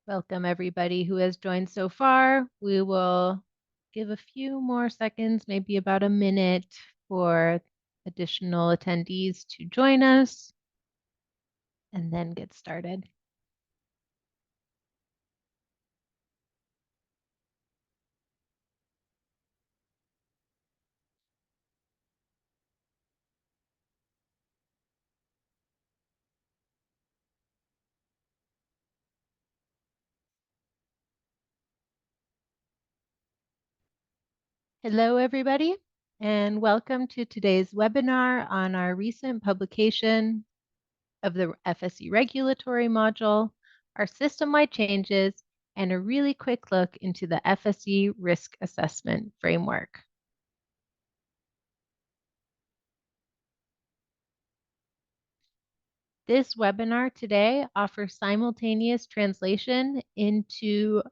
Welcome everybody who has joined so far. We will give a few more seconds, maybe about a minute, for additional attendees to join us and then get started. Hello everybody, and welcome to today's webinar on our recent publication of the FSC Regulatory Module, our system-wide changes, and a really quick look into the FSC Risk Assessment Framework. This webinar today offers simultaneous translation into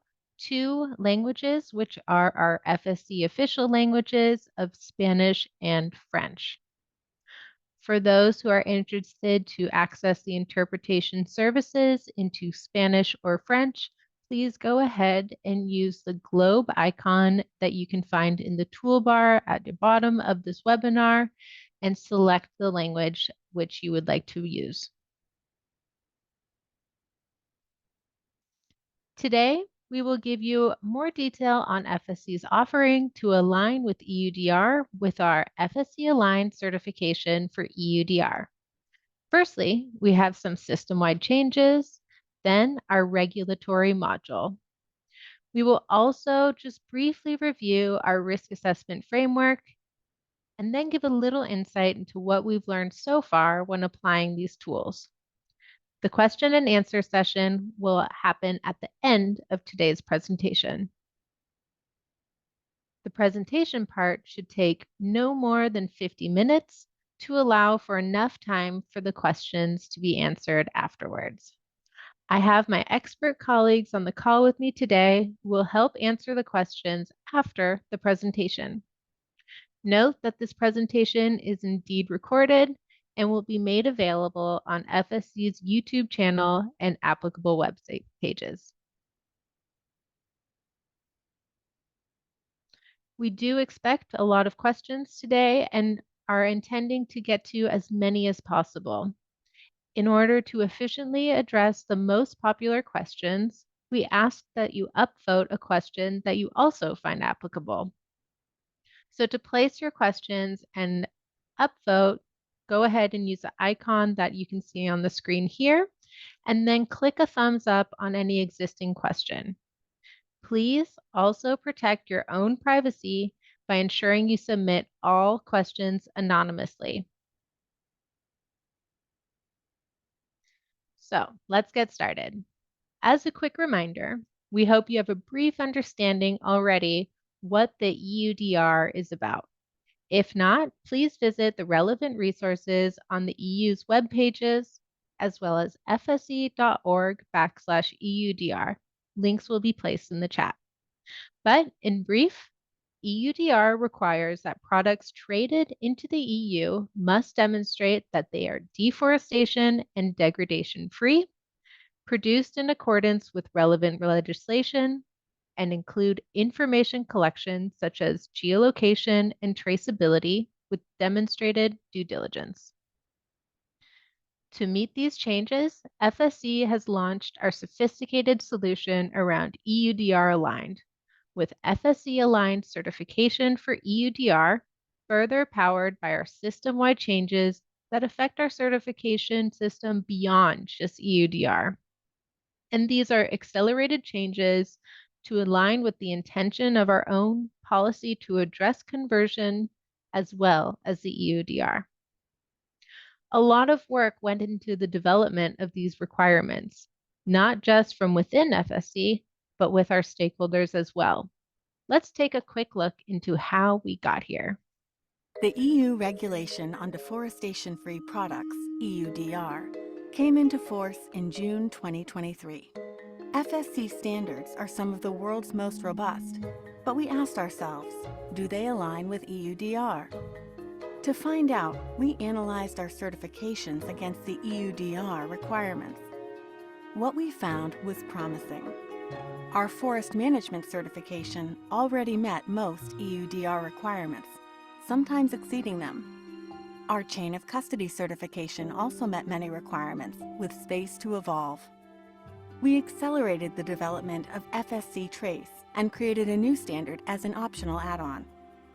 2 languages, which are our FSC official languages of Spanish and French. For those who are interested to access the interpretation services into Spanish or French, please go ahead and use the globe icon that you can find in the toolbar at the bottom of this webinar and select the language which you would like to use. Today, we will give you more detail on FSC's offering to align with EUDR with our FSC Aligned Certification for EUDR. Firstly, we have some system-wide changes, then our regulatory module. We will also just briefly review our risk assessment framework and then give a little insight into what we've learned so far when applying these tools. The question and answer session will happen at the end of today's presentation. The presentation part should take no more than 50 minutes to allow for enough time for the questions to be answered afterwards. I have my expert colleagues on the call with me today who will help answer the questions after the presentation. Note that this presentation is indeed recorded and will be made available on FSC's YouTube channel and applicable website pages. We do expect a lot of questions today and are intending to get to as many as possible. In order to efficiently address the most popular questions, we ask that you upvote a question that you also find applicable. So to place your questions and upvote, go ahead and use the icon that you can see on the screen here, and then click a thumbs up on any existing question. Please also protect your own privacy by ensuring you submit all questions anonymously. So let's get started. As a quick reminder, we hope you have a brief understanding already what the EUDR is about. If not, please visit the relevant resources on the EU's web pages, as well as fsc.org/EUDR. Links will be placed in the chat. But in brief, EUDR requires that products traded into the EU must demonstrate that they are deforestation and degradation-free, produced in accordance with relevant legislation, and include information collection such as geolocation and traceability with demonstrated due diligence. To meet these changes, FSC has launched our sophisticated solution around EUDR Aligned, with FSC Aligned Certification for EUDR, further powered by our system-wide changes that affect our certification system beyond just EUDR. And these are accelerated changes to align with the intention of our own policy to address conversion as well as the EUDR. A lot of work went into the development of these requirements, not just from within FSC, but with our stakeholders as well. Let's take a quick look into how we got here. The EU Regulation on Deforestation-free Products, EUDR, came into force in June 2023. FSC standards are some of the world's most robust, but we asked ourselves, do they align with EUDR? To find out, we analyzed our certifications against the EUDR requirements. What we found was promising. Our forest management certification already met most EUDR requirements, sometimes exceeding them. Our chain of custody certification also met many requirements, with space to evolve. We accelerated the development of FSC Trace and created a new standard as an optional add-on.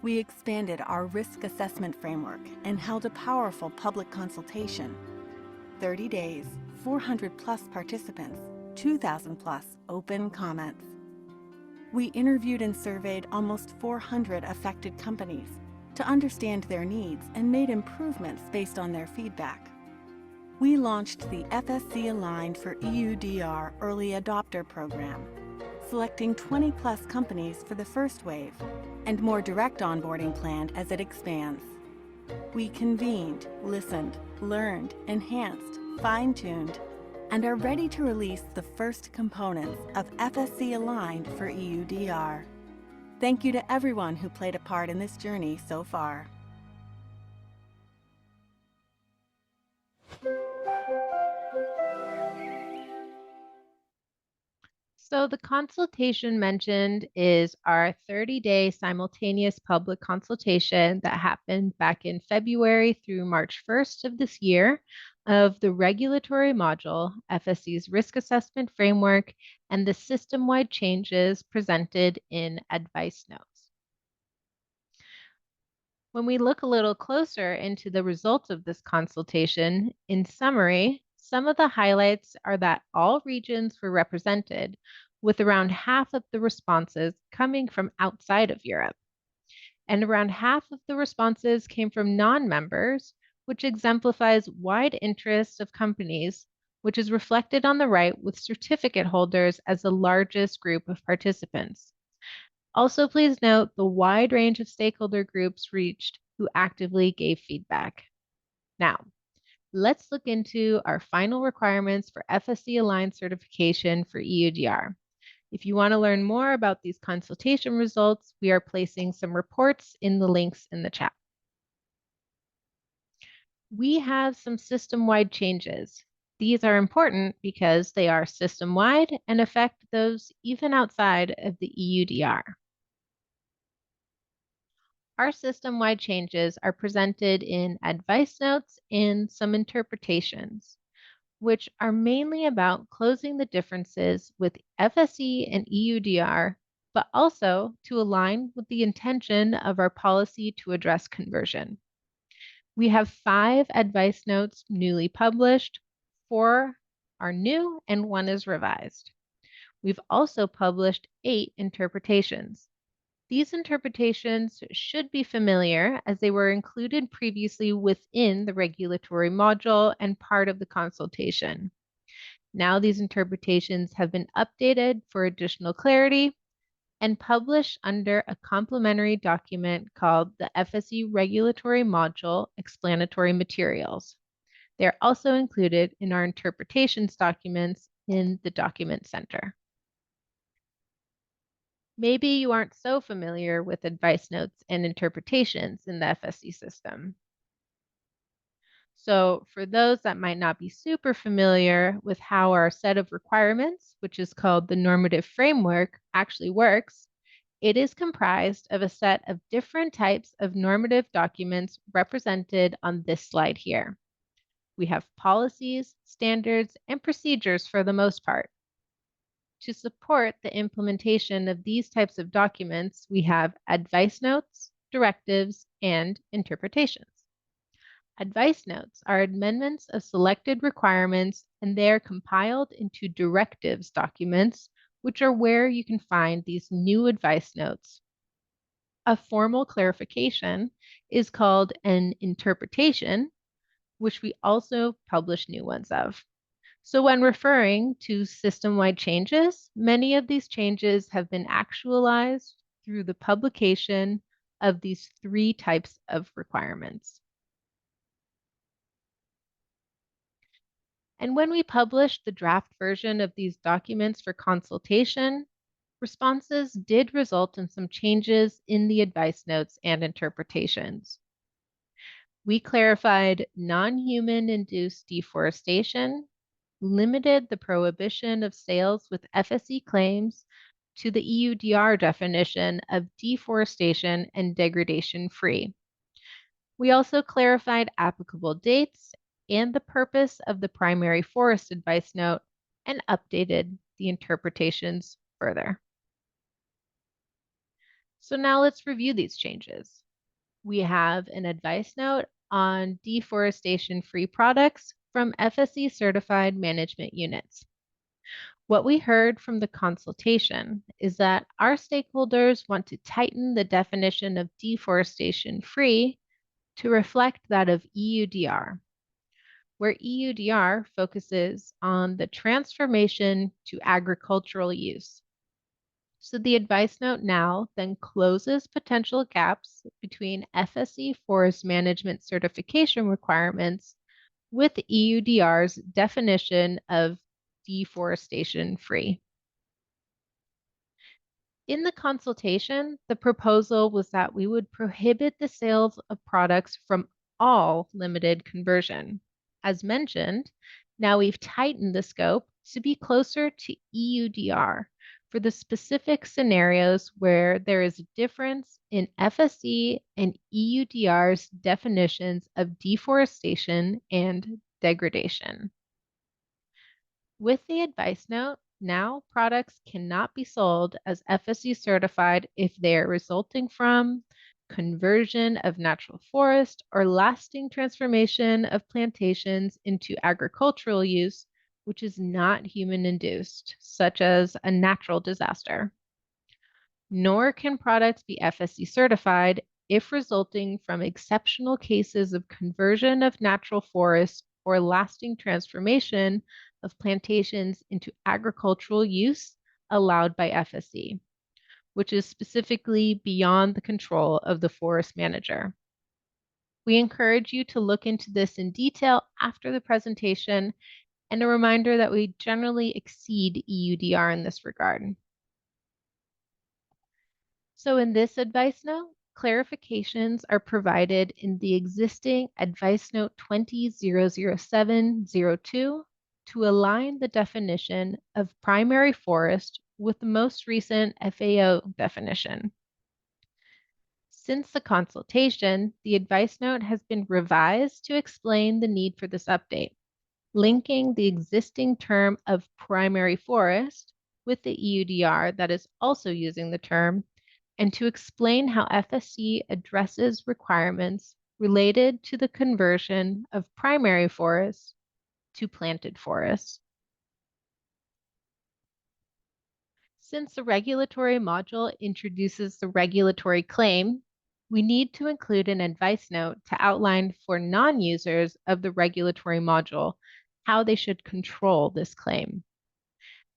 We expanded our risk assessment framework and held a powerful public consultation. 30 days, 400+ participants, 2,000+ open comments. We interviewed and surveyed almost 400 affected companies to understand their needs and made improvements based on their feedback. We launched the FSC Aligned for EUDR Early Adopter Program, selecting 20+ companies for the first wave, and more direct onboarding planned as it expands. We convened, listened, learned, enhanced, fine-tuned, and are ready to release the first components of FSC Aligned for EUDR. Thank you to everyone who played a part in this journey so far. So the consultation mentioned is our 30-day simultaneous public consultation that happened back in February through March 1st of this year of the regulatory module, FSC's risk assessment framework, and the system-wide changes presented in advice notes. When we look a little closer into the results of this consultation, in summary, some of the highlights are that all regions were represented, with around half of the responses coming from outside of Europe. And around half of the responses came from non-members, which exemplifies wide interest of companies, which is reflected on the right with certificate holders as the largest group of participants. Also, please note the wide range of stakeholder groups reached who actively gave feedback. Now, let's look into our final requirements for FSC Aligned certification for EUDR. If you want to learn more about these consultation results, we are placing some reports in the links in the chat. We have some system-wide changes. These are important because they are system-wide and affect those even outside of the EUDR. Our system-wide changes are presented in advice notes and some interpretations, which are mainly about closing the differences with FSC and EUDR, but also to align with the intention of our policy to address conversion. We have 5 advice notes newly published, 4 are new, and 1 is revised. We've also published 8 interpretations. These interpretations should be familiar as they were included previously within the regulatory module and part of the consultation. Now these interpretations have been updated for additional clarity and published under a complementary document called the FSC Regulatory Module Explanatory Materials. They're also included in our interpretations documents in the Document Center. Maybe you aren't so familiar with advice notes and interpretations in the FSC system. So for those that might not be super familiar with how our set of requirements, which is called the normative framework, actually works, it is comprised of a set of different types of normative documents represented on this slide here. We have policies, standards, and procedures for the most part. To support the implementation of these types of documents, we have advice notes, directives, and interpretations. Advice notes are amendments of selected requirements, and they are compiled into directives documents, which are where you can find these new advice notes. A formal clarification is called an interpretation, which we also publish new ones of. So when referring to system-wide changes, many of these changes have been actualized through the publication of these 3 types of requirements. And when we published the draft version of these documents for consultation, responses did result in some changes in the advice notes and interpretations. We clarified non-human induced deforestation, limited the prohibition of sales with FSC claims to the EUDR definition of deforestation and degradation-free. We also clarified applicable dates and the purpose of the primary forest advice note and updated the interpretations further. So now let's review these changes. We have an advice note on deforestation-free products from FSC certified management units. What we heard from the consultation is that our stakeholders want to tighten the definition of deforestation-free to reflect that of EUDR, where EUDR focuses on the transformation to agricultural use. So the advice note now then closes potential gaps between FSC forest management certification requirements with EUDR's definition of deforestation-free. In the consultation, the proposal was that we would prohibit the sales of products from all limited conversion. As mentioned, now we've tightened the scope to be closer to EUDR for the specific scenarios where there is a difference in FSC and EUDR's definitions of deforestation and degradation. With the advice note, now products cannot be sold as FSC certified if they are resulting from conversion of natural forest or lasting transformation of plantations into agricultural use, which is not human-induced, such as a natural disaster. Nor can products be FSC certified if resulting from exceptional cases of conversion of natural forests or lasting transformation of plantations into agricultural use allowed by FSC, which is specifically beyond the control of the forest manager. We encourage you to look into this in detail after the presentation, and a reminder that we generally exceed EUDR in this regard. So in this advice note, clarifications are provided in the existing Advice Note 20-00702 to align the definition of primary forest with the most recent FAO definition. Since the consultation, the advice note has been revised to explain the need for this update, linking the existing term of primary forest with the EUDR that is also using the term, and to explain how FSC addresses requirements related to the conversion of primary forests to planted forests. Since the regulatory module introduces the regulatory claim, we need to include an advice note to outline for non-users of the regulatory module how they should control this claim.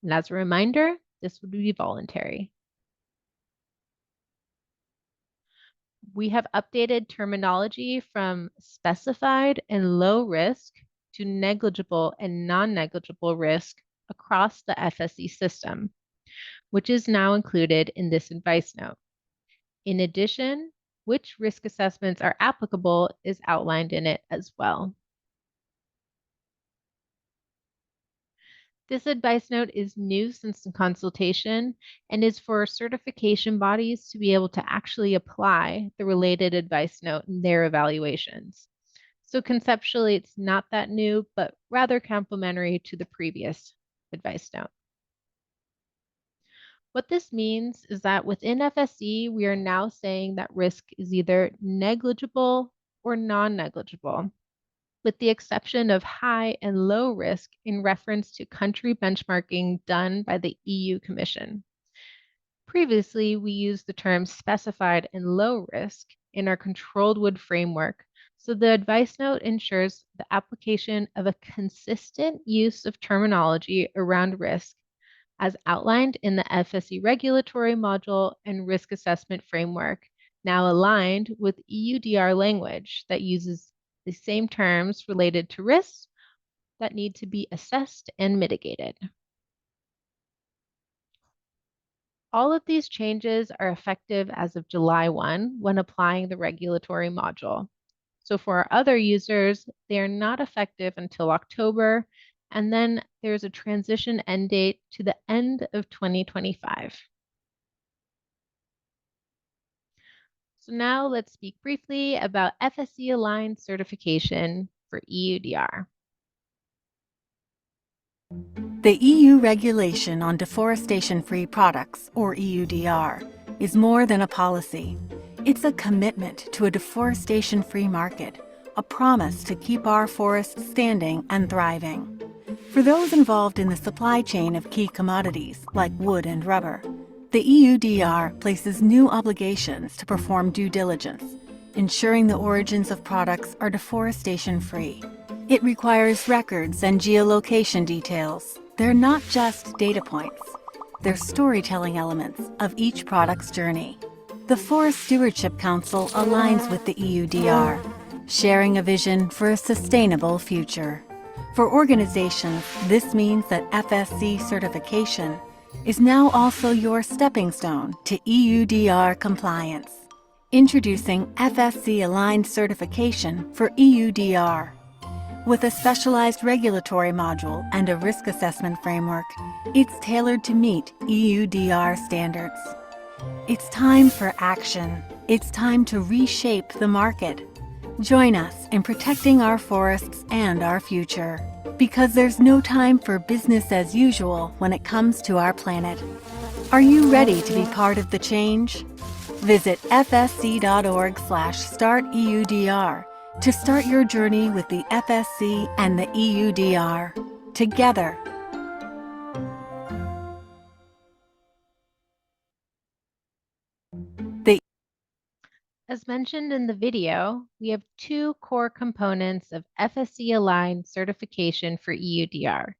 And as a reminder, this would be voluntary. We have updated terminology from specified and low risk to negligible and non-negligible risk across the FSC system, which is now included in this advice note. In addition, which risk assessments are applicable is outlined in it as well. This advice note is new since the consultation and is for certification bodies to be able to actually apply the related advice note in their evaluations. So conceptually, it's not that new, but rather complementary to the previous advice note. What this means is that within FSC, we are now saying that risk is either negligible or non-negligible, with the exception of high and low risk in reference to country benchmarking done by the EU Commission. Previously, we used the term specified and low risk in our controlled wood framework, so the advice note ensures the application of a consistent use of terminology around risk as outlined in the FSC Regulatory Module and Risk Assessment Framework, now aligned with EUDR language that uses the same terms related to risks that need to be assessed and mitigated. All of these changes are effective as of July 1 when applying the regulatory module. So for our other users, they are not effective until October, And then there's a transition end date to the end of 2025. So now let's speak briefly about FSC Aligned Certification for EUDR. The EU Regulation on Deforestation-free Products, or EUDR, is more than a policy. It's a commitment to a deforestation-free market, a promise to keep our forests standing and thriving. For those involved in the supply chain of key commodities, like wood and rubber, the EUDR places new obligations to perform due diligence, ensuring the origins of products are deforestation-free. It requires records and geolocation details. They're not just data points. They're storytelling elements of each product's journey. The Forest Stewardship Council aligns with the EUDR, sharing a vision for a sustainable future. For organizations, this means that FSC certification is now also your stepping stone to EUDR compliance. Introducing FSC Aligned Certification for EUDR. With a specialized regulatory module and a risk assessment framework, it's tailored to meet EUDR standards. It's time for action. It's time to reshape the market. Join us in protecting our forests and our future, because there's no time for business as usual when it comes to our planet. Are you ready to be part of the change? Visit fsc.org/starteudr to start your journey with the FSC and the EUDR together. As mentioned in the video, we have two core components of FSC Aligned Certification for EUDR,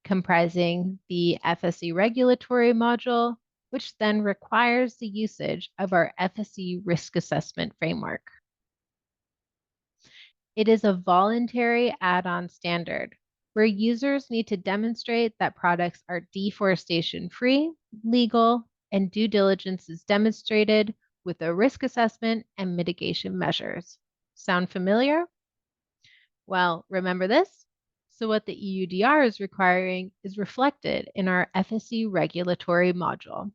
comprising the FSC Regulatory Module, which then requires the usage of our FSC Risk Assessment Framework. It is a voluntary add-on standard where users need to demonstrate that products are deforestation-free, legal, and due diligence is demonstrated with a risk assessment and mitigation measures. Sound familiar? Well, remember this? So what the EUDR is requiring is reflected in our FSC Regulatory Module.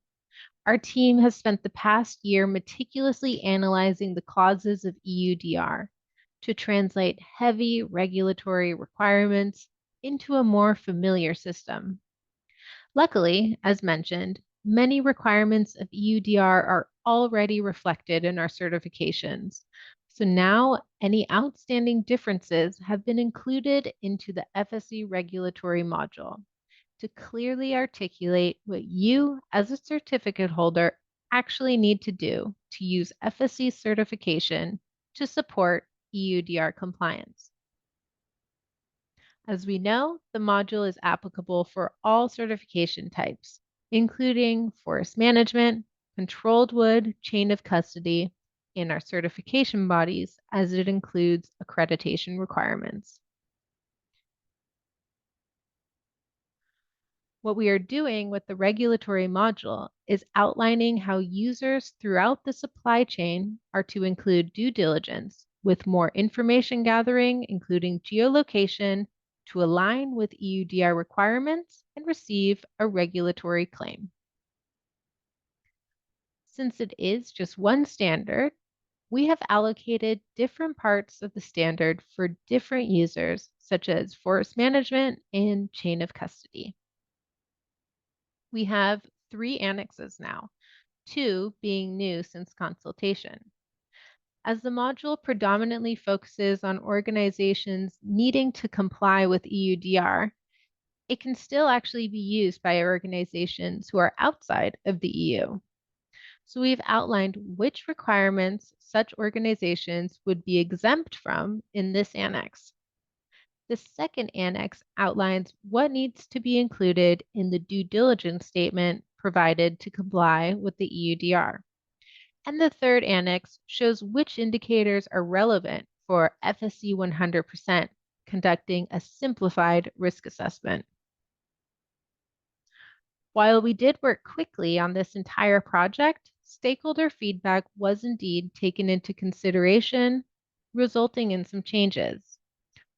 Our team has spent the past year meticulously analyzing the clauses of EUDR to translate heavy regulatory requirements into a more familiar system. Luckily, as mentioned, many requirements of EUDR are already reflected in our certifications. So now any outstanding differences have been included into the FSC Regulatory Module to clearly articulate what you as a certificate holder actually need to do to use FSC certification to support EUDR compliance. As we know, the module is applicable for all certification types, including forest management, controlled wood, chain of custody, and our certification bodies, as it includes accreditation requirements. What we are doing with the regulatory module is outlining how users throughout the supply chain are to include due diligence with more information gathering, including geolocation, to align with EUDR requirements and receive a regulatory claim. Since it is just one standard, we have allocated different parts of the standard for different users, such as forest management and chain of custody. We have 3 annexes now, 2 being new since consultation. As the module predominantly focuses on organizations needing to comply with EUDR, it can still actually be used by organizations who are outside of the EU. So we've outlined which requirements such organizations would be exempt from in this annex. The second annex outlines what needs to be included in the due diligence statement provided to comply with the EUDR. And the third annex shows which indicators are relevant for FSC 100% conducting a simplified risk assessment. While we did work quickly on this entire project, stakeholder feedback was indeed taken into consideration, resulting in some changes.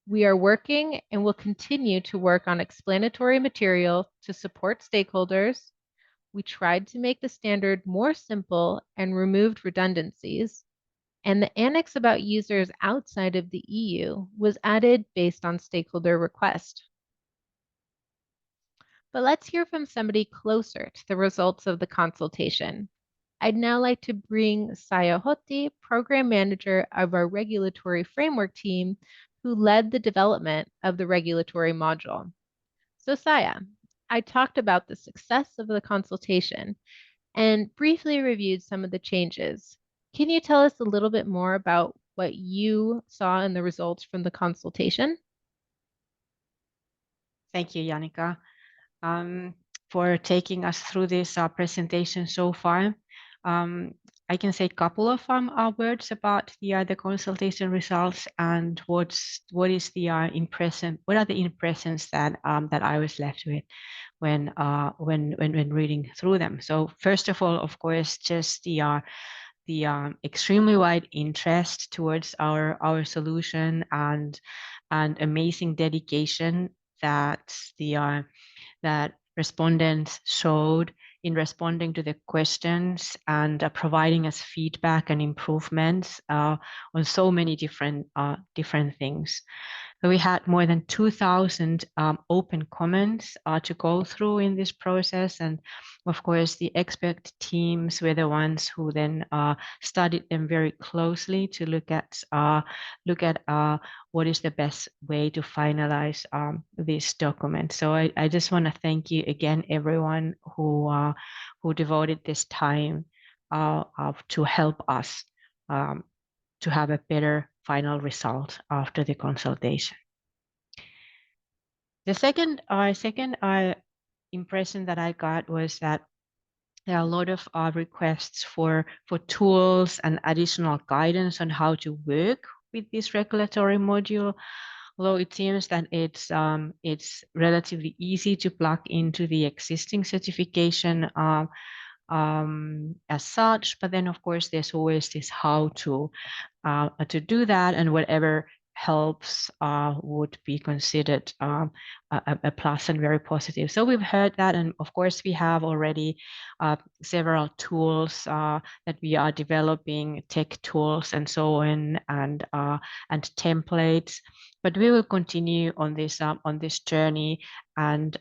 We are working and will continue to work on explanatory material to support stakeholders. We tried to make the standard more simple and removed redundancies. And the annex about users outside of the EU was added based on stakeholder request. But let's hear from somebody closer to the results of the consultation. I'd now like to bring Saya Hoti, Program Manager of our Regulatory Framework team, who led the development of the regulatory module. So Saya, I talked about the success of the consultation and briefly reviewed some of the changes. Can you tell us a little bit more about what you saw in the results from the consultation? Thank you, Janika, for taking us through this presentation so far. I can say a couple of words about the consultation results and what is the impression. What are the impressions that that I was left with when reading through them? So first of all, of course, just the extremely wide interest towards our solution and amazing dedication that that respondents showed in responding to the questions and providing us feedback and improvements on so many different things. So we had more than 2,000 open comments to go through in this process. And of course, the expert teams were the ones who then studied them very closely to look at what is the best way to finalize this document. So I just want to thank you again, everyone who devoted this time to help us to have a better final result after the consultation. The second impression that I got was that there are a lot of requests for tools and additional guidance on how to work with this regulatory module. Although it seems that it's relatively easy to plug into the existing certification as such, but then of course there's always this how to do that, and whatever helps would be considered a plus and very positive. So we've heard that, and of course we have already several tools that we are developing, tech tools and so on, and templates. But we will continue on this journey and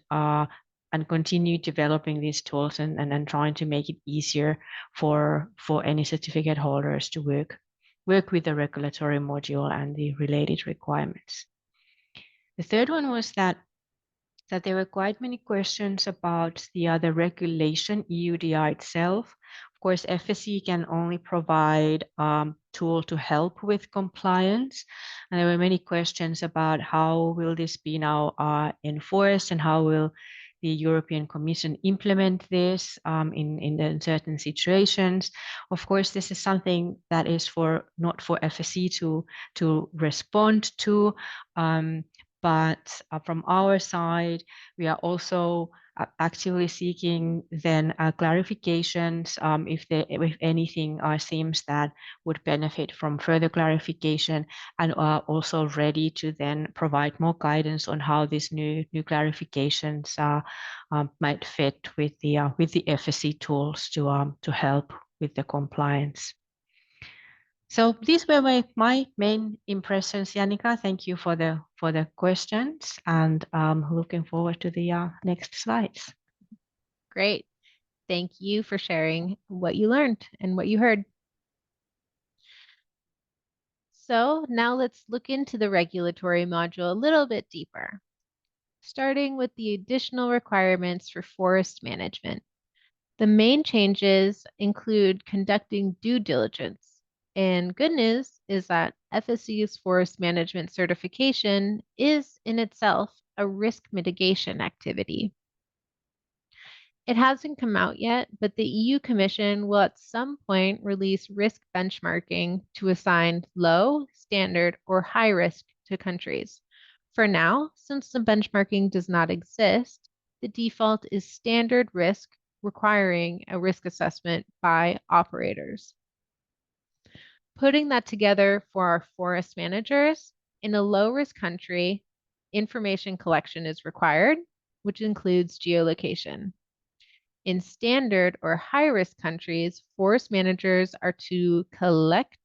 continue developing these tools and trying to make it easier for any certificate holders to work with the regulatory module and the related requirements. The third one was that there were quite many questions about the other regulation, EUDR itself. Of course, FSC can only provide tool to help with compliance. And there were many questions about how will this be now enforced, and how will the European Commission implement this in certain situations. Of course, this is something that is not for FSC to respond to, but from our side, we are also actively seeking then clarifications if anything seems that would benefit from further clarification, and are also ready to then provide more guidance on how these new clarifications might fit with the FSC tools to help with the compliance. So these were my main impressions, Janika. Thank you for the questions, and looking forward to the next slides. Great. Thank you for sharing what you learned and what you heard. So now let's look into the regulatory module a little bit deeper, starting with the additional requirements for forest management. The main changes include conducting due diligence. And good news is that FSC's forest management certification is in itself a risk mitigation activity. It hasn't come out yet, but the EU Commission will at some point release risk benchmarking to assign low, standard, or high risk to countries. For now, since the benchmarking does not exist, the default is standard risk requiring a risk assessment by operators. Putting that together for our forest managers, In a low-risk country, information collection is required, which includes geolocation. In standard or high-risk countries, forest managers are to collect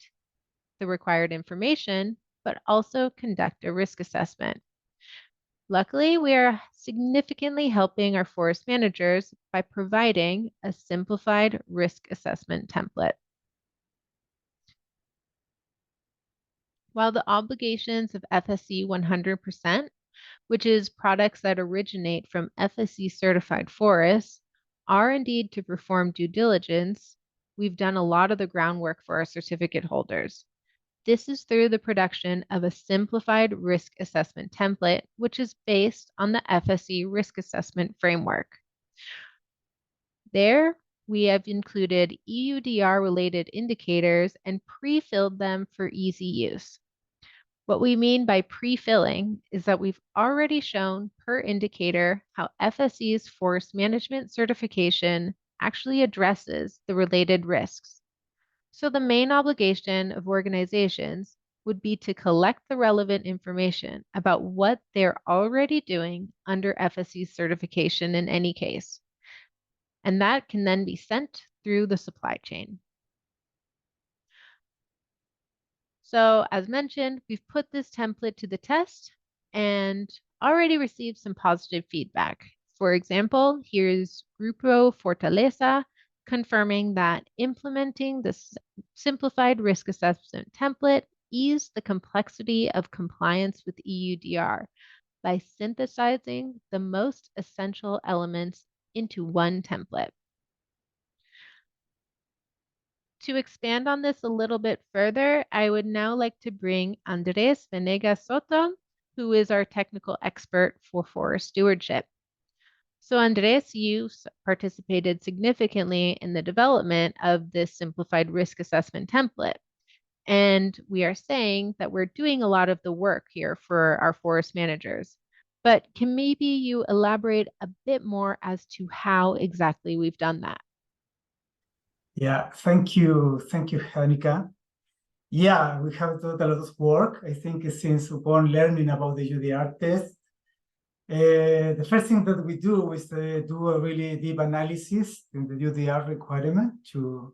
the required information, but also conduct a risk assessment. Luckily, we are significantly helping our forest managers by providing a simplified risk assessment template. While the obligations of FSC 100%, which is products that originate from FSC certified forests, are indeed to perform due diligence, we've done a lot of the groundwork for our certificate holders. This is through the production of a simplified risk assessment template, which is based on the FSC risk assessment framework. There, we have included EUDR related indicators and pre-filled them for easy use. What we mean by pre-filling is that we've already shown per indicator how FSC's forest management certification actually addresses the related risks. So the main obligation of organizations would be to collect the relevant information about what they're already doing under FSC certification in any case. And that can then be sent through the supply chain. So as mentioned, we've put this template to the test and already received some positive feedback. For example, here's Grupo Fortaleza confirming that implementing this simplified risk assessment template eased the complexity of compliance with EUDR by synthesizing the most essential elements into one template. To expand on this a little bit further, I would now like to bring Andres Venegas Soto, who is our technical expert for forest stewardship. So Andres, you participated significantly in the development of this simplified risk assessment template. And we are saying that we're doing a lot of the work here for our forest managers. But can maybe you elaborate a bit more as to how exactly we've done that? Yeah, thank you, Hanika. Yeah, we have done a lot of work. I think since upon learning about the UDR test, the first thing that we do is do a really deep analysis in the UDR requirement to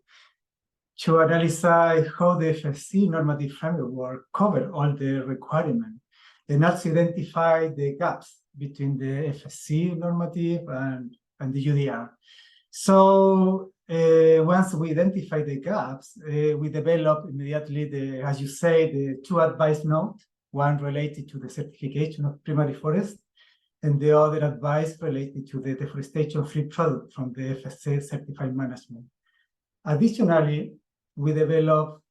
analyze how the FSC normative framework cover all the requirements and also identify the gaps between the FSC normative and the UDR. So once we identify the gaps, we develop immediately as you say, the two advice notes, one related to the certification of primary forest, and the other advice related to the deforestation-free product from the FSC certified management. Additionally, we develop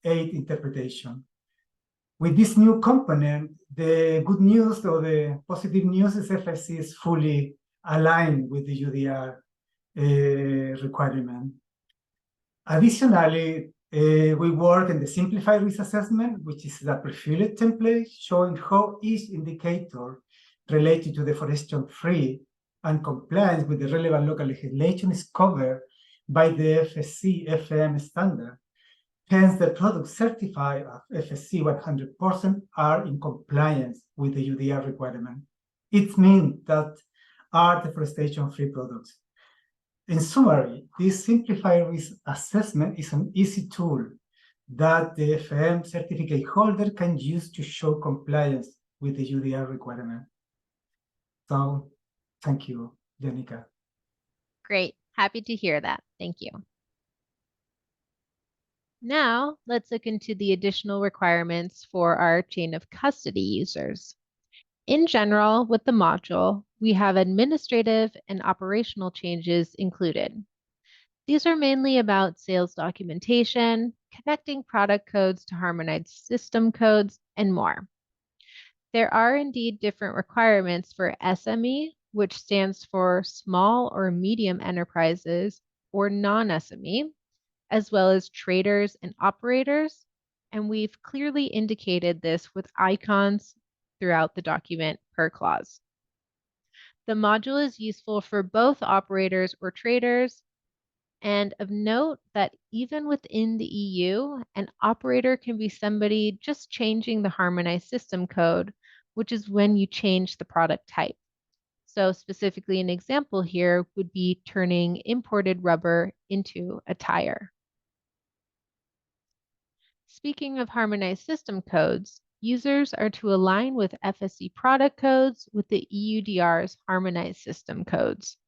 8 interpretation. With this new component, the good news or the positive news is FSC is fully aligned with the UDR requirement. Additionally, we work in the simplified risk assessment, which is the pre-filled template showing how each indicator related to deforestation-free and compliance with the relevant local legislation is covered by the FSC FM standard. Hence, the products certified of FSC 100% are in compliance with the UDR requirement. It means that are deforestation-free products. In summary, this simplified risk assessment is an easy tool that the FM certificate holder can use to show compliance with the UDR requirement. So, thank you, Janica. Great. Happy to hear that. Thank you. Now, let's look into the additional requirements for our chain of custody users. In general, with the module, we have administrative and operational changes included. These are mainly about sales documentation, connecting product codes to harmonized system codes, and more. There are indeed different requirements for SME, which stands for small or medium enterprises, or non-SME, as well as traders and operators, and we've clearly indicated this with icons throughout the document per clause. The module is useful for both operators or traders, And of note that even within the EU, an operator can be somebody just changing the harmonized system code, which is when you change the product type. So specifically, an example here would be turning imported rubber into a tire. Speaking of harmonized system codes, users are to align with FSC product codes with the EUDR's harmonized system codes.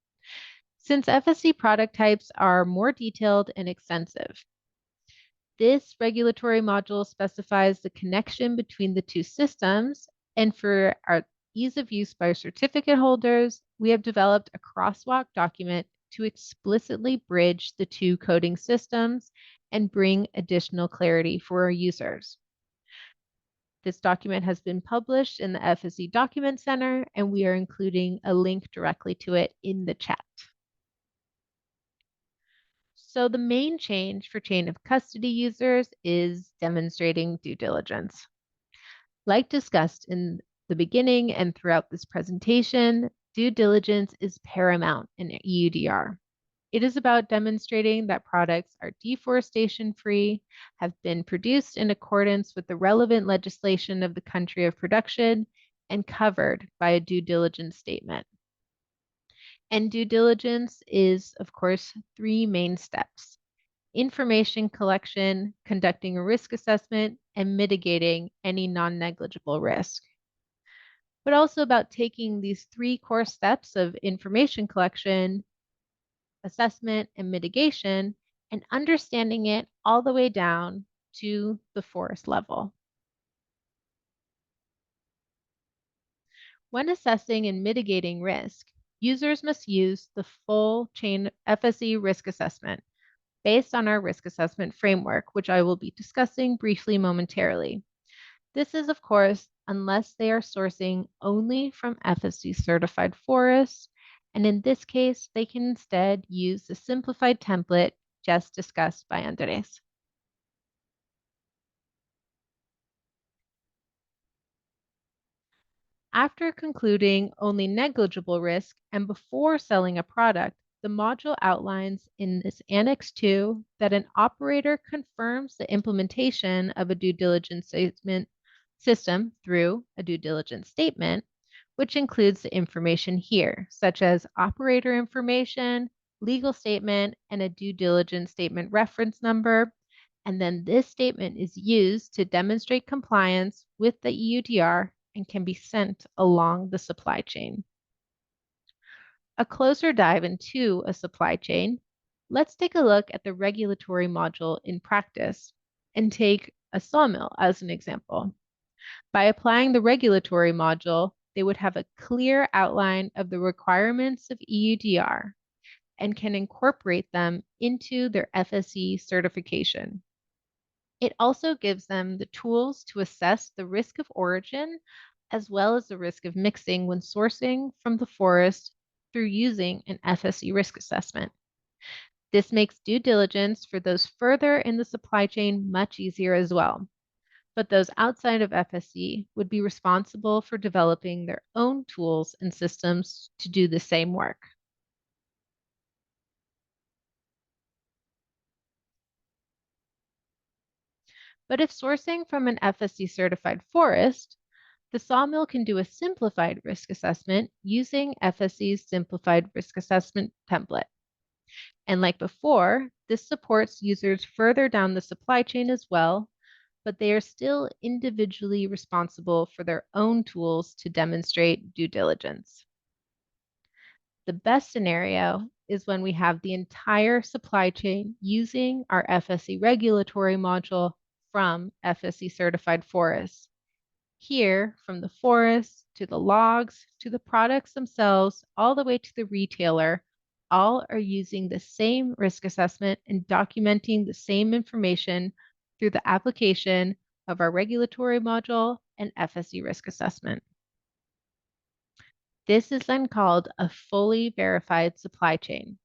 Since FSC product types are more detailed and extensive, this regulatory module specifies the connection between the two systems, and for our ease of use by certificate holders, we have developed a crosswalk document to explicitly bridge the two coding systems and bring additional clarity for our users. This document has been published in the FSC Document Center, and we are including a link directly to it in the chat. So the main change for chain of custody users is demonstrating due diligence. Like discussed in the beginning and throughout this presentation, due diligence is paramount in EUDR. It is about demonstrating that products are deforestation-free, have been produced in accordance with the relevant legislation of the country of production, and covered by a due diligence statement. And due diligence is, of course, three main steps: information collection, conducting a risk assessment, and mitigating any non-negligible risk. But also about taking these three core steps of information collection, assessment, and mitigation, and understanding it all the way down to the forest level. When assessing and mitigating risk, users must use the full chain FSC risk assessment based on our risk assessment framework, which I will be discussing briefly momentarily. This is, of course, unless they are sourcing only from FSC certified forests, and in this case, they can instead use the simplified template just discussed by Andres. After concluding only negligible risk and before selling a product, the module outlines in this Annex 2 that an operator confirms the implementation of a due diligence system through a due diligence statement, which includes the information here, such as operator information, legal statement, and a due diligence statement reference number. And then this statement is used to demonstrate compliance with the EUDR and can be sent along the supply chain. A closer dive into a supply chain, let's take a look at the regulatory module in practice and take a sawmill as an example. By applying the regulatory module, they would have a clear outline of the requirements of EUDR and can incorporate them into their FSC certification. It also gives them the tools to assess the risk of origin as well as the risk of mixing when sourcing from the forest through using an FSC risk assessment. This makes due diligence for those further in the supply chain much easier as well. But those outside of FSC would be responsible for developing their own tools and systems to do the same work. But if sourcing from an FSC certified forest, the sawmill can do a simplified risk assessment using FSC's simplified risk assessment template. And like before, this supports users further down the supply chain as well, but they are still individually responsible for their own tools to demonstrate due diligence. The best scenario is when we have the entire supply chain using our FSC regulatory module from FSC certified forests. Here, from the forest to the logs to the products themselves, all the way to the retailer, all are using the same risk assessment and documenting the same information through the application of our regulatory module and FSC risk assessment. This is then called a fully verified supply chain.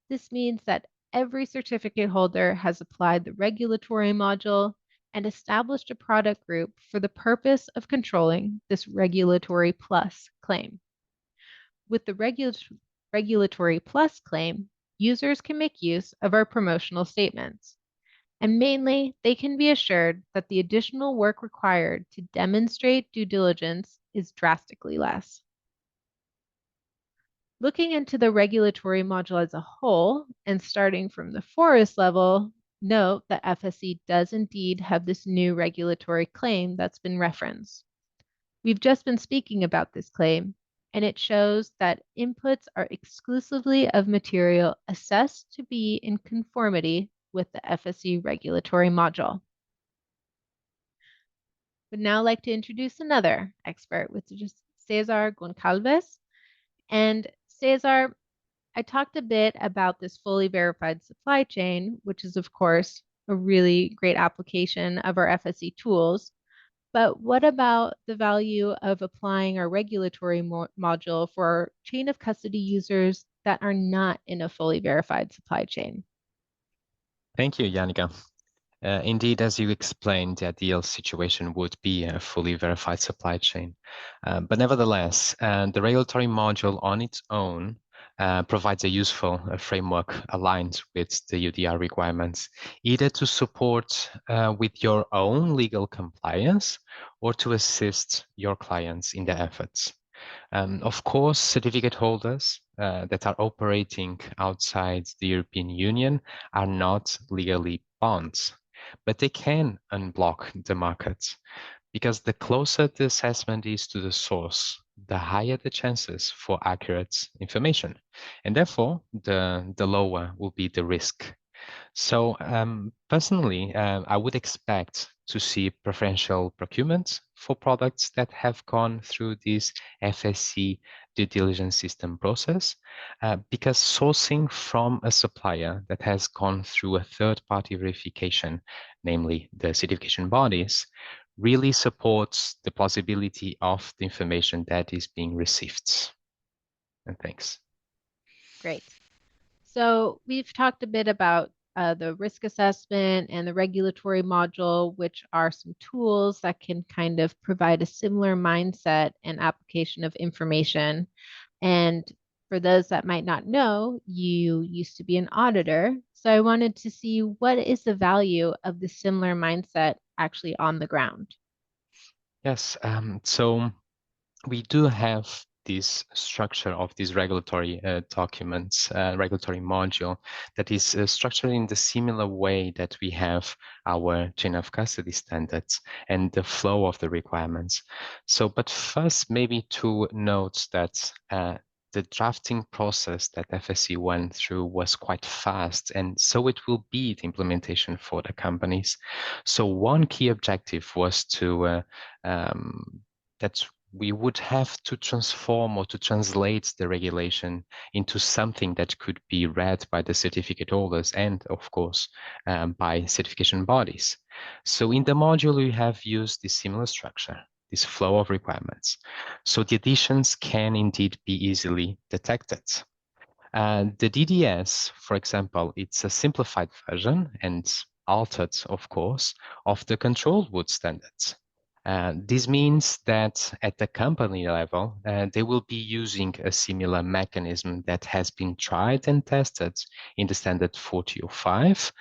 This means that every certificate holder has applied the regulatory module and established a product group for the purpose of controlling this regulatory plus claim. With the regulatory plus claim, users can make use of our promotional statements. And mainly, they can be assured that the additional work required to demonstrate due diligence is drastically less. Looking into the regulatory module as a whole, and starting from the forest level, note that FSC does indeed have this new regulatory claim that's been referenced. We've just been speaking about this claim, and it shows that inputs are exclusively of material assessed to be in conformity with the FSC regulatory module. Would now like to introduce another expert, which is Cesar Goncalves. And Cesar, I talked a bit about this fully verified supply chain, which is, of course, a really great application of our FSC tools. But what about the value of applying our regulatory module for our chain of custody users that are not in a fully verified supply chain? Thank you, Janica. Indeed, as you explained, the ideal situation would be a fully verified supply chain. But nevertheless, the regulatory module on its own provides a useful framework aligned with the EUDR requirements, either to support with your own legal compliance or to assist your clients in their efforts. Of course, certificate holders that are operating outside the European Union are not legally bound, but they can unblock the market because the closer the assessment is to the source, the higher the chances for accurate information, and therefore the lower will be the risk. So personally, I would expect to see preferential procurement for products that have gone through this FSC due diligence system process, because sourcing from a supplier that has gone through a third-party verification, namely the certification bodies, really supports the plausibility of the information that is being received. And thanks. Great. So we've talked a bit about the risk assessment and the regulatory module, which are some tools that can kind of provide a similar mindset and application of information. And for those that might not know, you used to be an auditor. So I wanted to see what is the value of the similar mindset actually on the ground. Yes, so we do have this structure of these regulatory documents, regulatory module that is structured in the similar way that we have our chain of custody standards and the flow of the requirements. So, but first maybe to note that the drafting process that FSC went through was quite fast, and so it will be the implementation for the companies. So one key objective was to that we would have to transform or to translate the regulation into something that could be read by the certificate holders and, of course, by certification bodies. So in the module, we have used this similar structure, this flow of requirements. So the additions can indeed be easily detected. The DDS, for example, it's a simplified version and altered, of course, of the controlled wood standards. This means that at the company level, they will be using a similar mechanism that has been tried and tested in the standard 4005,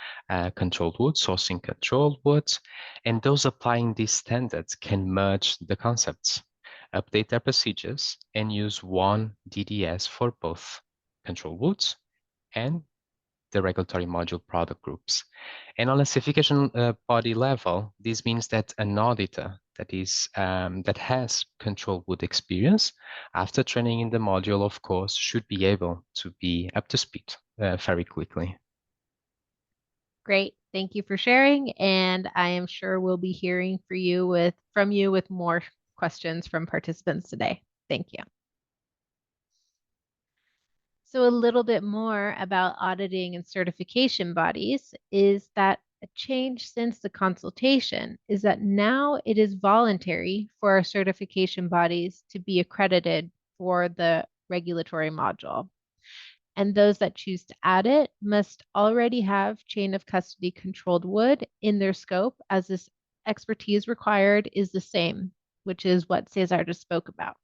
controlled wood, sourcing controlled wood, and those applying these standards can merge the concepts, update their procedures, and use one DDS for both control woods and the regulatory module product groups. And on a certification body level, this means that an auditor that has control wood experience after training in the module, of course, should be able to be up to speed very quickly. Great. Thank you for sharing. And I am sure we'll be hearing from you with more questions from participants today. Thank you. So a little bit more about auditing and certification bodies is that a change since the consultation is that now it is voluntary for our certification bodies to be accredited for the regulatory module. And those that choose to add it must already have chain of custody controlled wood in their scope, as this expertise required is the same, which is what Cesar just spoke about.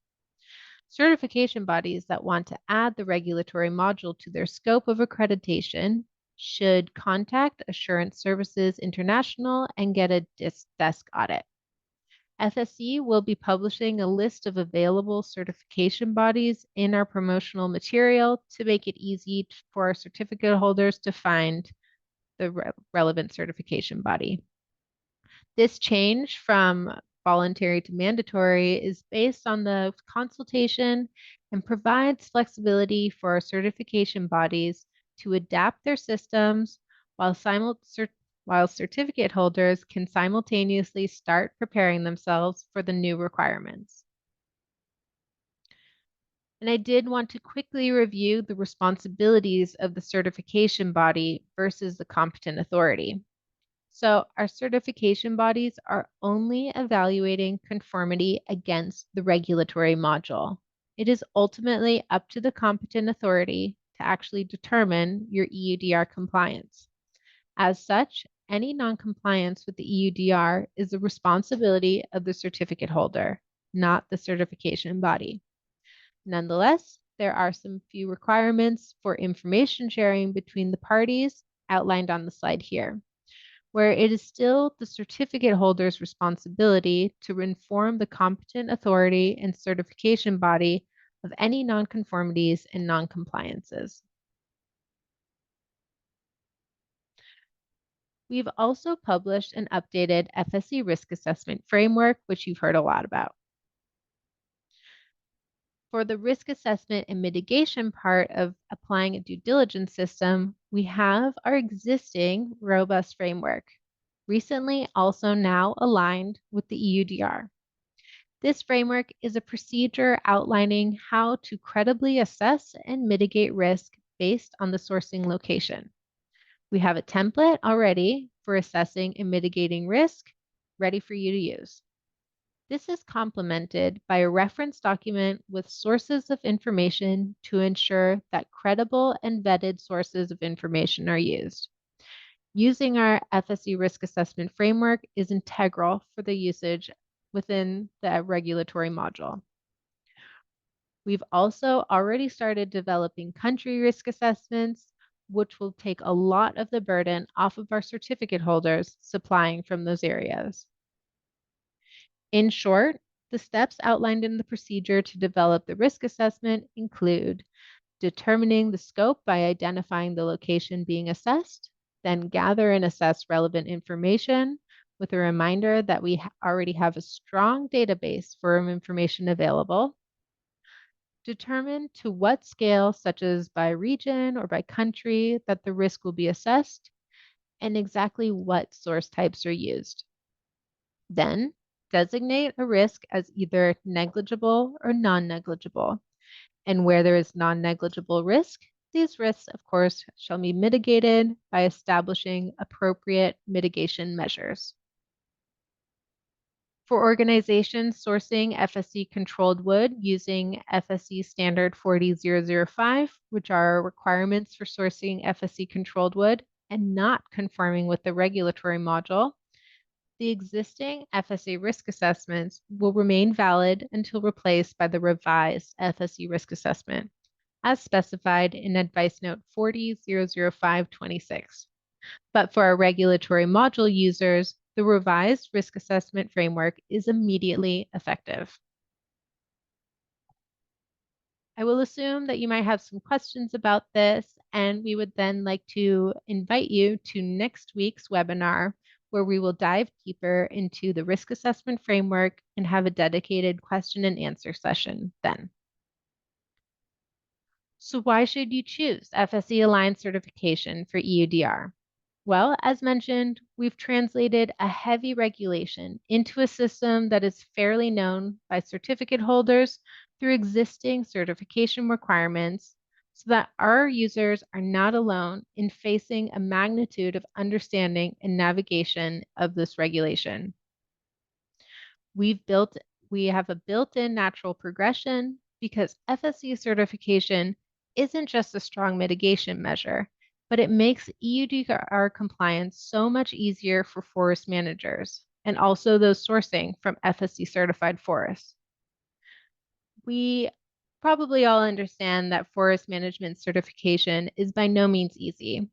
Certification bodies that want to add the regulatory module to their scope of accreditation should contact Assurance Services International and get a desk audit. FSC will be publishing a list of available certification bodies in our promotional material to make it easy for our certificate holders to find the relevant certification body. This change from voluntary to mandatory is based on the consultation and provides flexibility for our certification bodies to adapt their systems while certificate holders can simultaneously start preparing themselves for the new requirements. And I did want to quickly review the responsibilities of the certification body versus the competent authority. So our certification bodies are only evaluating conformity against the regulatory module. It is ultimately up to the competent authority to actually determine your EUDR compliance. As such, any non-compliance with the EUDR is the responsibility of the certificate holder, not the certification body. Nonetheless, there are some few requirements for information sharing between the parties outlined on the slide here, where it is still the certificate holder's responsibility to inform the competent authority and certification body of any nonconformities and noncompliances. We've also published an updated FSC risk assessment framework, which you've heard a lot about. For the risk assessment and mitigation part of applying a due diligence system, we have our existing robust framework, recently also now aligned with the EUDR. This framework is a procedure outlining how to credibly assess and mitigate risk based on the sourcing location. We have a template already for assessing and mitigating risk ready for you to use. This is complemented by a reference document with sources of information to ensure that credible and vetted sources of information are used. Using our FSC risk assessment framework is integral for the usage within the regulatory module. We've also already started developing country risk assessments, which will take a lot of the burden off of our certificate holders supplying from those areas. In short, the steps outlined in the procedure to develop the risk assessment include determining the scope by identifying the location being assessed, then gather and assess relevant information with a reminder that we already have a strong database for information available, determine to what scale, such as by region or by country, that the risk will be assessed, and exactly what source types are used. Then, designate a risk as either negligible or non-negligible. And where there is non-negligible risk, these risks, of course, shall be mitigated by establishing appropriate mitigation measures. For organizations sourcing FSC controlled wood using FSC Standard 40005, which are requirements for sourcing FSC controlled wood and not conforming with the regulatory module, the existing FSC risk assessments will remain valid until replaced by the revised FSC risk assessment, as specified in Advice Note 40-00526. But for our regulatory module users, the revised risk assessment framework is immediately effective. I will assume that you might have some questions about this, and we would then like to invite you to next week's webinar, where we will dive deeper into the risk assessment framework and have a dedicated question and answer session then. So why should you choose FSC Aligned Certification for EUDR? Well, as mentioned, we've translated a heavy regulation into a system that is fairly known by certificate holders through existing certification requirements, so that our users are not alone in facing a magnitude of understanding and navigation of this regulation. We have a built-in natural progression because FSC certification isn't just a strong mitigation measure, but it makes EUDR compliance so much easier for forest managers and also those sourcing from FSC certified forests. We probably all understand that forest management certification is by no means easy.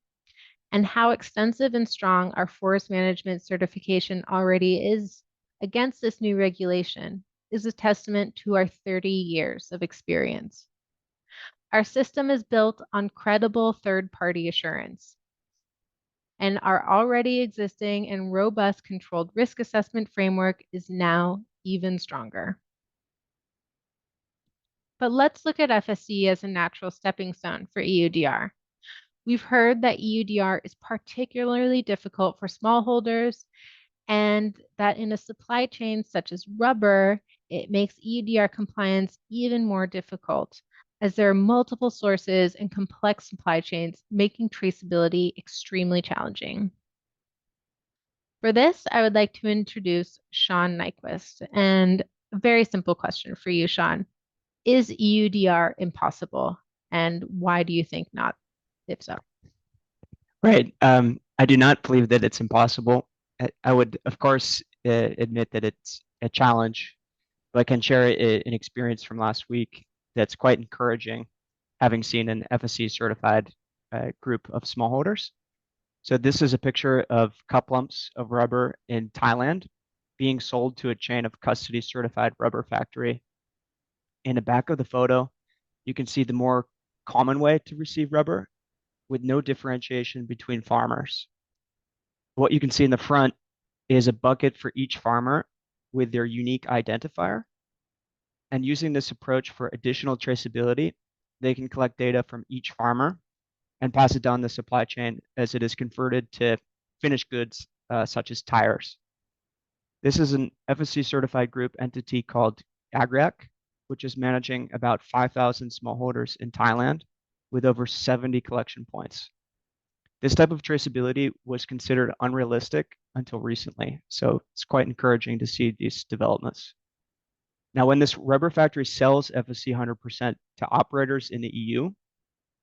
And how extensive and strong our forest management certification already is against this new regulation is a testament to our 30 years of experience. Our system is built on credible third-party assurance, and our already existing and robust controlled risk assessment framework is now even stronger. But let's look at FSC as a natural stepping stone for EUDR. We've heard that EUDR is particularly difficult for smallholders, and that in a supply chain such as rubber, it makes EUDR compliance even more difficult, as there are multiple sources and complex supply chains, making traceability extremely challenging. For this, I would like to introduce Sean Nyquist. And a very simple question for you, Sean. Is EUDR impossible? And why do you think not, if so? Right. I do not believe that it's impossible. I would, of course, admit that it's a challenge, but I can share an experience from last week that's quite encouraging, having seen an FSC certified group of smallholders. So this is a picture of cup lumps of rubber in Thailand being sold to a chain of custody certified rubber factory. In the back of the photo, you can see the more common way to receive rubber with no differentiation between farmers. What you can see in the front is a bucket for each farmer with their unique identifier. And using this approach for additional traceability, they can collect data from each farmer and pass it down the supply chain as it is converted to finished goods such as tires. This is an FSC certified group entity called Agriac, which is managing about 5,000 smallholders in Thailand with over 70 collection points. This type of traceability was considered unrealistic until recently, so it's quite encouraging to see these developments. Now, when this rubber factory sells FSC 100% to operators in the EU,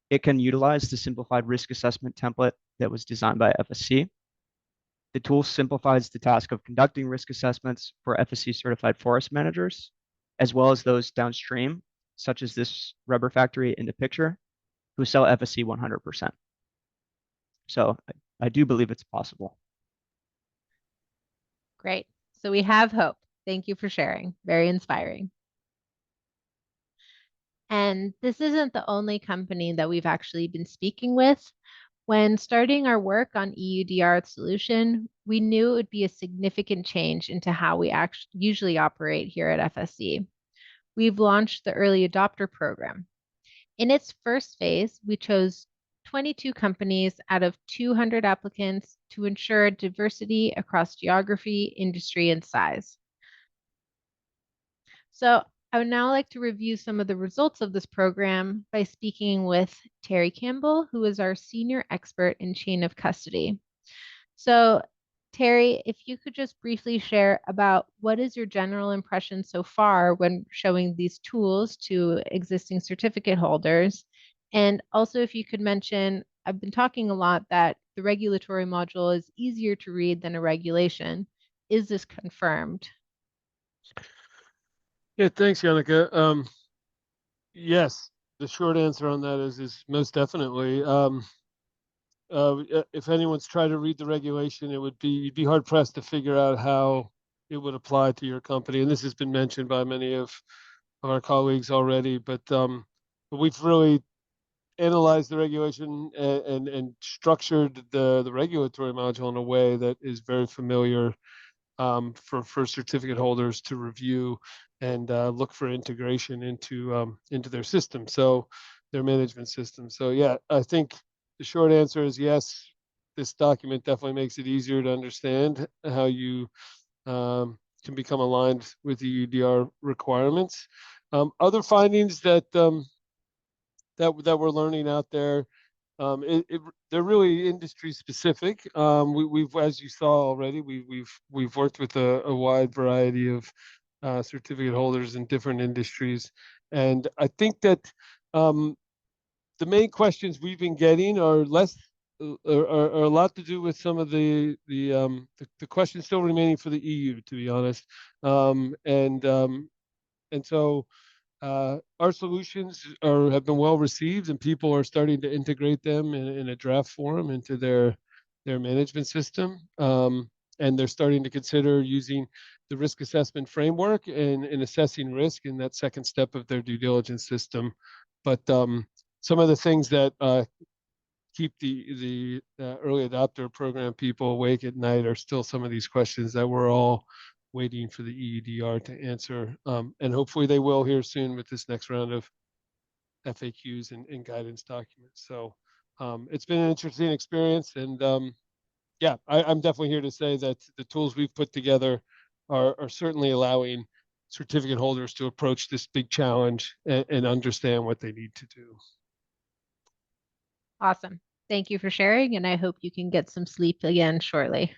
it can utilize the simplified risk assessment template that was designed by FSC. The tool simplifies the task of conducting risk assessments for FSC certified forest managers, as well as those downstream, such as this rubber factory in the picture, who sell FSC 100%. So I do believe it's possible. Great. So we have hope. Thank you for sharing. Very inspiring. And this isn't the only company that we've actually been speaking with. When starting our work on EUDR solution, we knew it would be a significant change into how we usually operate here at FSC. We've launched the Early Adopter Program. In its first phase, we chose 22 companies out of 200 applicants to ensure diversity across geography, industry, and size. So I would now like to review some of the results of this program by speaking with Terry Campbell, who is our senior expert in chain of custody. So Terry, if you could just briefly share about what is your general impression so far when showing these tools to existing certificate holders? And also if you could mention, I've been talking a lot that the regulatory module is easier to read than a regulation. Is this confirmed? Yeah, thanks, Yannicka. Yes, the short answer on that is most definitely. If anyone's tried to read the regulation, you'd be hard pressed to figure out how it would apply to your company. And this has been mentioned by many of our colleagues already, but we've really analyzed the regulation and structured the regulatory module in a way that is very familiar for certificate holders to review and look for integration into their system, so their management system. So yeah, I think the short answer is yes. This document definitely makes it easier to understand how you can become aligned with the EUDR requirements. Other findings that we're learning out there, they're really industry specific. We've, as you saw already, we've worked with a wide variety of certificate holders in different industries, and I think that the main questions we've been getting are a lot to do with some of the questions still remaining for the EU, to be honest, and so Our solutions have been well received, and people are starting to integrate them in a draft form into their management system. And they're starting to consider using the risk assessment framework in assessing risk in that second step of their due diligence system. But some of the things that keep the early adopter program people awake at night are still some of these questions that we're all waiting for the EUDR to answer. And hopefully they will here soon with this next round of FAQs and guidance documents. So it's been an interesting experience. And yeah, I'm definitely here to say that the tools we've put together are certainly allowing certificate holders to approach this big challenge and understand what they need to do. Awesome. Thank you for sharing, and I hope you can get some sleep again shortly.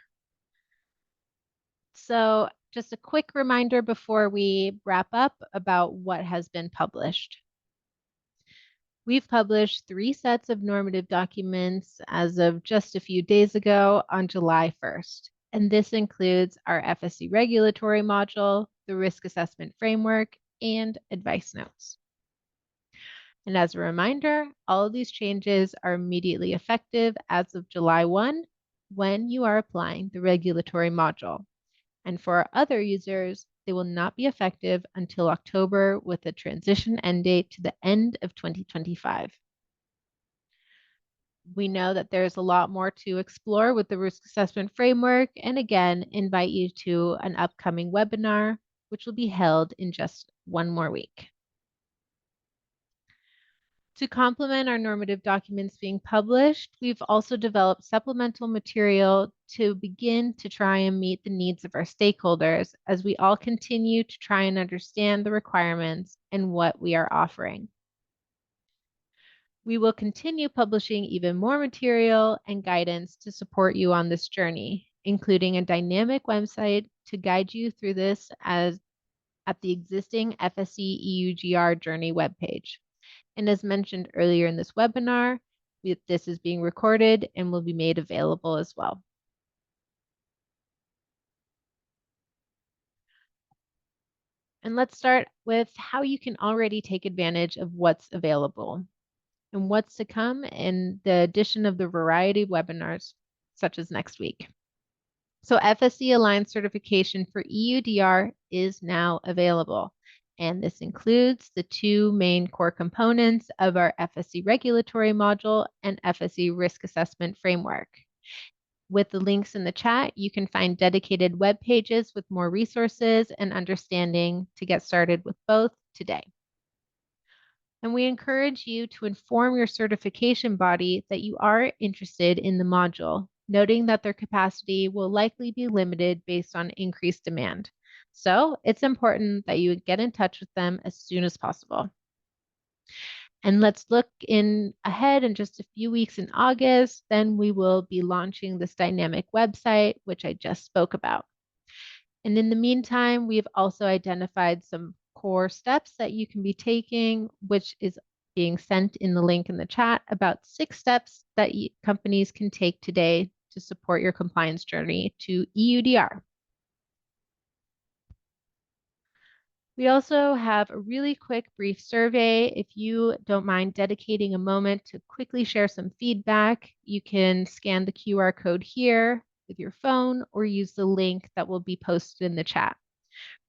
So just a quick reminder before we wrap up about what has been published. We've published 3 sets of normative documents as of just a few days ago on July 1st. And this includes our FSC Regulatory Module, the Risk Assessment Framework, and Advice Notes. And as a reminder, all of these changes are immediately effective as of July 1 when you are applying the regulatory module. And for our other users, they will not be effective until October with a transition end date to the end of 2025. We know that there's a lot more to explore with the risk assessment framework, and again, invite you to an upcoming webinar, which will be held in just 1 more week. To complement our normative documents being published, we've also developed supplemental material to begin to try and meet the needs of our stakeholders as we all continue to try and understand the requirements and what we are offering. We will continue publishing even more material and guidance to support you on this journey, including a dynamic website to guide you through this at the existing FSC EUDR journey webpage. And as mentioned earlier in this webinar, this is being recorded and will be made available as well. And let's start with how you can already take advantage of what's available and what's to come in the addition of the variety of webinars, such as next week. So FSC Aligned Certification for EUDR is now available. And this includes the 2 main core components of our FSC Regulatory Module and FSC Risk Assessment Framework. With the links in the chat, you can find dedicated web pages with more resources and understanding to get started with both today. And we encourage you to inform your certification body that you are interested in the module, noting that their capacity will likely be limited based on increased demand. So it's important that you get in touch with them as soon as possible. And let's look ahead in just a few weeks in August, then we will be launching this dynamic website, which I just spoke about. And in the meantime, we've also identified some core steps that you can be taking, which is being sent in the link in the chat, about 6 steps that companies can take today to support your compliance journey to EUDR. We also have a really quick brief survey. If you don't mind dedicating a moment to quickly share some feedback, you can scan the QR code here with your phone or use the link that will be posted in the chat.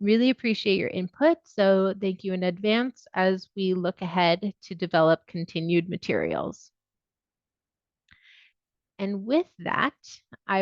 Really appreciate your input, so thank you in advance as we look ahead to develop continued materials. And with that, I